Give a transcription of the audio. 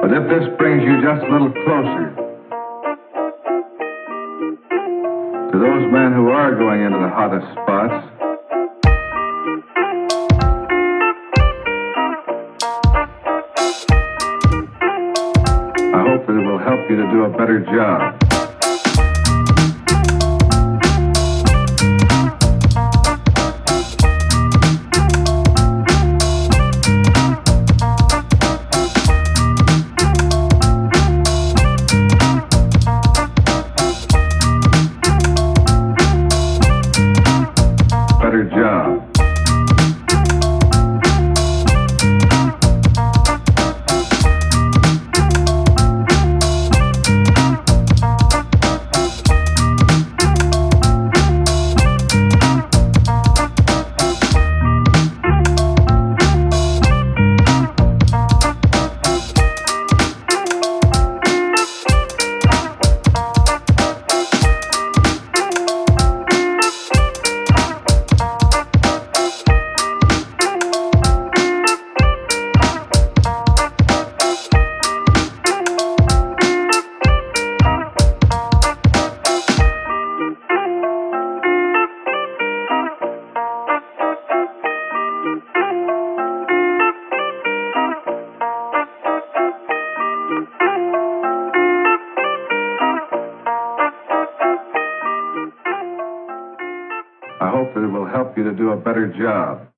But if this brings you just a little closer to those men who are going into the hottest spots, I hope that it will help you to do a better job. I hope that it will help you to do a better job.